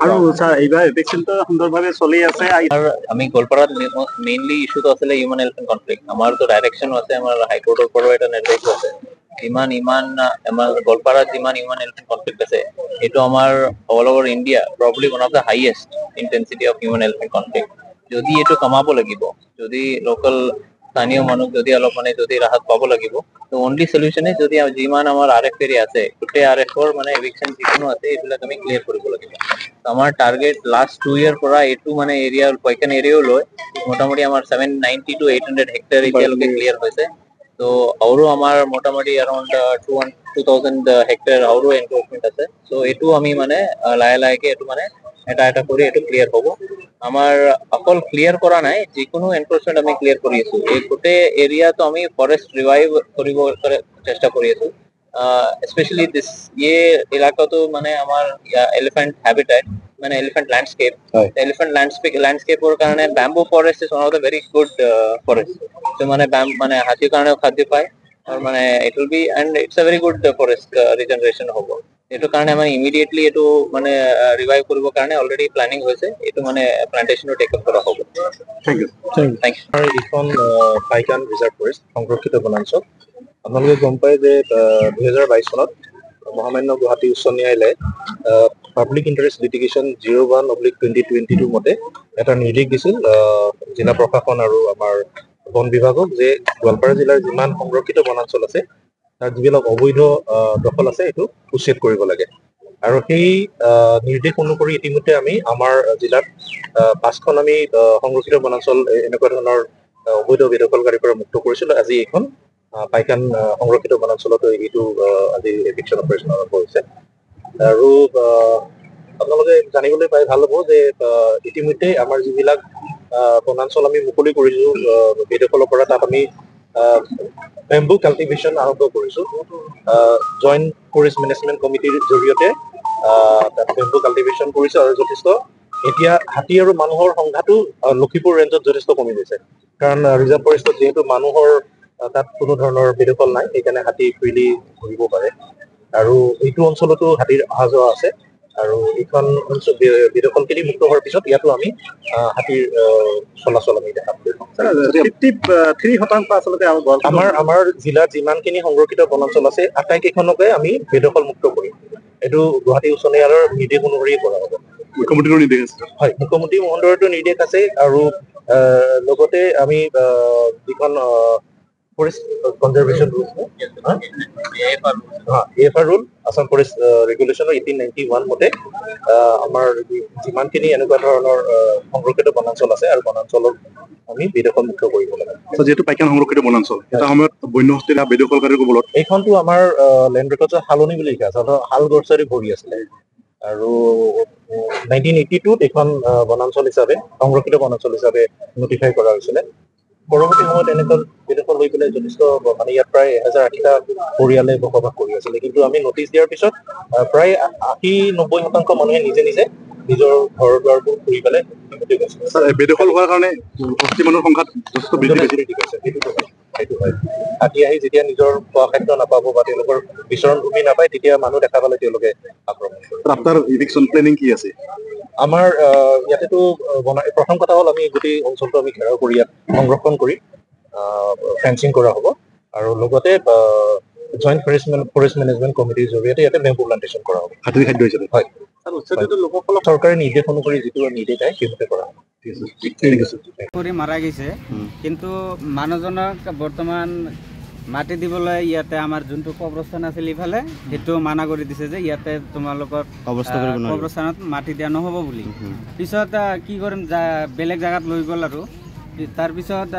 আৰু স্যাৰ এইবাৰ ইলেকশ্যনটো সুন্দৰভাৱে চলি আছে। আমি গোৱালপাৰাত মেইনলি ইস্যুটো আছিলে হিউমেন এলিফেণ্ট কনফ্লিক্ট। আমাৰতো ডাইৰেকশ্যনো আছে, আমাৰ হাইকোৰ্টৰ পৰাও এটা নিৰ্দেশো আছে। আমাৰ গোৱালপাৰাত যিমান হিউমেন এলিফেণ্ট কনফ্লিক্ট আছে, এইটো আমাৰ all over India probably one of the highest intensity of human elephant conflict. যদি এইটো কমাব লাগিব, যদি লোকেল স্থানীয় মানুহ যদি অলপ যদি ৰাহত পাব লাগিব, তো অনলি সলিউশনে যদি যিমান আমাৰ RF এৰিয়া আছে, গোটেই RFৰ এভিকশ্যন যিকোনো আছে এইবিলাক আমি ক্লিয়াৰ কৰিব লাগিব। আমাৰ টাৰ্গেট লাষ্ট 2 year পৰা এইটো এৰিয়া পইকান এৰিয়াও লৈ মোটামুটি আমাৰ 790 to 800 হেক্টৰ এতিয়ালৈকে ক্লিয়াৰ হৈছে। তো আৰু আমাৰ মোটামুটি around 2000 হেক্টৰ আৰু এনক্ৰোচমেন্ট আছে। তো এইটো আমি লাহে লাহেকে এইটো এটা কৰি এইটো ক্লিয়াৰ হ'ব। আমাৰ অকল ক্লিয়াৰ কৰা নাই, যিকোনো এনক্ৰোচমেন্ট আমি ক্লিয়াৰ কৰি আছো। এই গোটেই এৰিয়াটো আমি ফৰেষ্ট ৰিভাইভ কৰিব চেষ্টা কৰি আছো। স্পেশালি ये इलाका तो আমাৰ elephant habitat elephant landscape. Elephant ল্যান্ডস্কেপৰ কাৰণে bamboo forest is one of the very good forest. তো হাতীৰ কাৰণেও খাদ্য পায় আৰু it will be and it's a very good forest regeneration হ'ব। এইটো কাৰণে আমি ইমিডিয়েটলি এইটো ৰিভাইভ কৰিবৰ কাৰণে অলৰেডি প্ল্যানিং হৈছে। এইটো প্লান্টেশনো টেক আপ কৰা হ'ব। Thank you. এইখন পাইকান ৰিজাৰ্ভ ফৰেষ্ট সংৰক্ষিত বনাঞ্চল। আপোনালোকে গম পায় যে 2022 চনত মহামান্য গুৱাহাটী উচ্চ ন্যায়ালয়ে পাব্লিক ইণ্টাৰেষ্ট লিটিগেশ্যন 01/2022 মতে এটা নিৰ্দেশ দিছিল জিলা প্ৰশাসন আৰু আমাৰ বন বিভাগক যে গোৱালপাৰা জিলাৰ যিমান সংৰক্ষিত বনাঞ্চল আছে তাৰ যিবিলাক অবৈধ দখল আছে এইটো উচ্ছেদ কৰিব লাগে। আৰু সেই নিৰ্দেশ অনুসৰি ইতিমধ্যে আমি আমাৰ জিলাত 5খন আমি সংৰক্ষিত বনাঞ্চল এনেকুৱা ধৰণৰ অবৈধ বেদখলকাৰীৰ পৰা মুক্ত কৰিছিলো। আজি এইখন পাইকান সংৰক্ষিত বনাঞ্চলত এইটো আজি এভিকশ্যন অপাৰেশ্যন আৰম্ভ হৈছে। আৰু আপোনালোকে জানিবলৈ পাই ভাল হ'ব যে ইতিমধ্যে আমাৰ যিবিলাক বনাঞ্চল আমি মুকলি কৰিছো বেদখলৰ পৰা, তাত আমি বেম্বু কাল্টিভেশ্যন আৰম্ভ কৰিছো। জইণ্ট ফৰেষ্ট মেনেজমেণ্ট কমিটিৰ জৰিয়তে তাত বেম্বু কাল্টিভেশ্যন কৰিছো। আৰু যথেষ্ট এতিয়া হাতী আৰু মানুহৰ সংঘাতো লখিমপুৰ ৰেঞ্জত যথেষ্ট কমি গৈছে, কাৰণ ৰিজাৰ্ভ ফৰেষ্টত যিহেতু মানুহৰ তাত কোনো ধৰণৰ বেদখল নাই, সেইকাৰণে হাতী ফ্ৰীলি ঘূৰিব পাৰে। আৰু এইটো অঞ্চলতো হাতীৰ অহা যোৱা আছে। আৰু এইখন অঞ্চল বেদখলখিনি মুক্ত হোৱাৰ পিছত ইয়াতো আমি হাতীৰ চলাচল আমি দেখা পাম। আমাৰ জিলাত যিমানখিনি সংৰক্ষিত বনাঞ্চল আছে আটাইকেইখনকে আমি বেদখল মুক্ত কৰিম। এইটো গুৱাহাটী উচ্চ ন্যায়ালয়ৰ নিৰ্দেশ অনুসৰি কৰা হ'ব। মুখ্যমন্ত্ৰীৰ নিৰ্দেশ আছে? হয়, মুখ্যমন্ত্ৰী মহোদয়ৰতো নিৰ্দেশ আছে। আৰু লগতে আমি যিখন forest conservation rule AFR rule Assam forest ৰেগুলেশ্যনৰ 1891 মতে আমাৰ যিমানখিনি এনেকুৱা ধৰণৰ সংৰক্ষিত বনাঞ্চল আছে আৰু বনাঞ্চলক আমি বেদখল মুক্ত কৰিব লাগে। যিহেতু পাইকান সংৰক্ষিত বনাঞ্চল, এটা সময়ত বন্য হস্তীৰ বেদখলকাৰীৰ কবলত এইখনতো আমাৰ লেণ্ড ৰেকৰ্ডছত হালনি বুলি লিখা আছে, হাল গছাৰি ভৰি আছিলে। আৰু 1982ত এইখন বনাঞ্চল হিচাপে সংৰক্ষিত বনাঞ্চল হিচাপে নটিফাই কৰা হৈছিলে। পৰৱৰ্তী সময়ত এনেকুৱা বেদখল হৈ পেলাই যথেষ্ট ইয়াত প্ৰায় 1080টা পৰিয়ালে বসবাস কৰি আছিলে। কিন্তু আমি নটিচ দিয়াৰ পিছত প্ৰায় 80-90% মানুহে নিজে নিজে নিজৰ ঘৰ দুৱাৰবোৰ ঘূৰি পেলাই উভতি গৈছে। স্যাৰ বেদখল হোৱাৰ কাৰণে অস্তি মানুহৰ সংখ্যাত যথেষ্ট বৃদ্ধি পাইছে। সেইটো হয়। হাতী আহি যেতিয়া নিজৰ খোৱা খাদ্য নাপাব বা তেওঁলোকৰ বিচৰণ ভূমি নাপায় তেতিয়া মানুহ দেখা পালে তেওঁলোকে আক্ৰমণ কৰে। আফটাৰ ইভিকশ্যন প্লেনিং কি আছে? আমাৰ ইয়াতেতো প্ৰথম কথা হ'ল আমি গোটেই অঞ্চলটো আমি ঘেৰাও কৰি ইয়াত সংৰক্ষণ কৰি ফেন্সিং কৰা হ'ব আৰু লগতে জইণ্ট ফৰেষ্ট মেনেজমেণ্ট কমিটিৰ জৰিয়তে ইয়াতে বেম্বু প্লান্টেশ্যন কৰা হ'ব হাতীৰ খাদ্য হিচাপে। হয়। লোকসকলক চৰকাৰে নিৰ্দেশ অনুসৰি যিটো নিৰ্দেশ আহে সেইমতে কৰা হ'ব। ঠিক আছে। কৰি মাৰা গৈছে, কিন্তু মানুহজনক বৰ্তমান মাটি দিবলৈ ইয়াতে আমাৰ যোনটো কবৰস্থান আছিল ইফালে সেইটো মানা কৰি দিছে যে ইয়াতে তোমালোকৰ কবৰস্থানত মাটি দিয়া নহ'ব বুলি। পিছত কি কৰিম, বেলেগ জেগাত লৈ গ'ল আৰু তাৰপিছত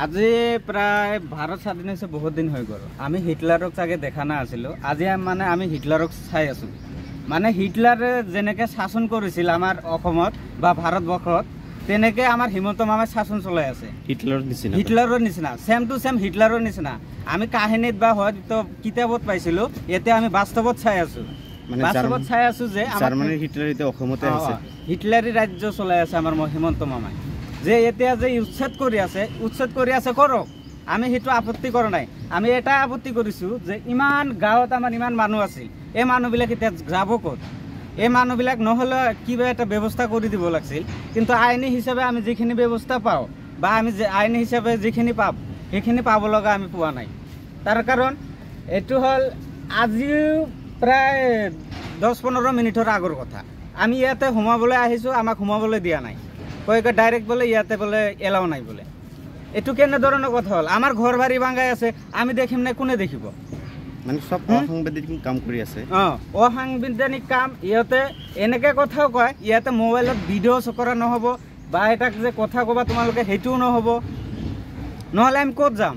আজি প্ৰায় ভাৰত স্বাধীন হৈছে বহুত দিন হৈ গ'ল। আমি হিটলাৰক চাগে দেখা নাছিলোঁ, আজি মানে আমি হিটলাৰক চাই আছোঁ। মানে হিটলাৰে যেনেকৈ শাসন কৰিছিল আমাৰ অসমত বা ভাৰতবৰ্ষত, তেনেকে আমাৰ হিমন্ত মামাই শাসন চলাই আছে হিটলাৰৰ নিচিনা, ছেম টু ছেম হিটলাৰৰ নিচিনা। আমি কাহিনীত বা হয়তো কিতাপত পাইছিলোঁ, এতিয়া আমি বাস্তৱত চাই আছোঁ। বাস্তৱত চাই আছোঁ যে হিটলাৰী ৰাজ্য চলাই আছে আমাৰ হিমন্ত মামাই। যে এতিয়া যে উচ্ছেদ কৰি আছে কৰক, আমি সেইটো আপত্তি কৰা নাই। আমি এটাই আপত্তি কৰিছোঁ যে ইমান গাঁৱত আমাৰ ইমান মানুহ আছিল, এই মানুহবিলাক এতিয়া যাব ক'ত? এই মানুহবিলাক নহ'লে কিবা এটা ব্যৱস্থা কৰি দিব লাগিছিল। কিন্তু আইনী হিচাপে আমি যিখিনি ব্যৱস্থা পাওঁ বা আমি আইনী হিচাপে যিখিনি পাম সেইখিনি পাব লগা আমি পোৱা নাই। তাৰ কাৰণ এইটো হ'ল আজিও প্ৰায় 10-15 মিনিটৰ আগৰ কথা। আমি ইয়াতে সোমাবলৈ আহিছোঁ, আমাক সোমাবলৈ দিয়া নাই, কৈ ডাইৰেক্ট বোলে ইয়াতে বোলে এলাও নাই বোলে। এইটো কেনেধৰণৰ কথা হ'ল? আমাৰ ঘৰ বাৰী ভাঙাই আছে, আমি দেখিম নে কোনে দেখিব? মানে সব অসাংবিধানিক কাম কৰি আছে। অসাংবিধানিক কাম। ইহঁতে এনেকৈ কথাও কয়, ইয়াতে মোবাইলত ভিডিঅ' কৰা নহ'ব বা এটাক যে কথা ক'বা তোমালোকে সেইটোও নহ'ব, নহ'লে আমি ক'ত যাম?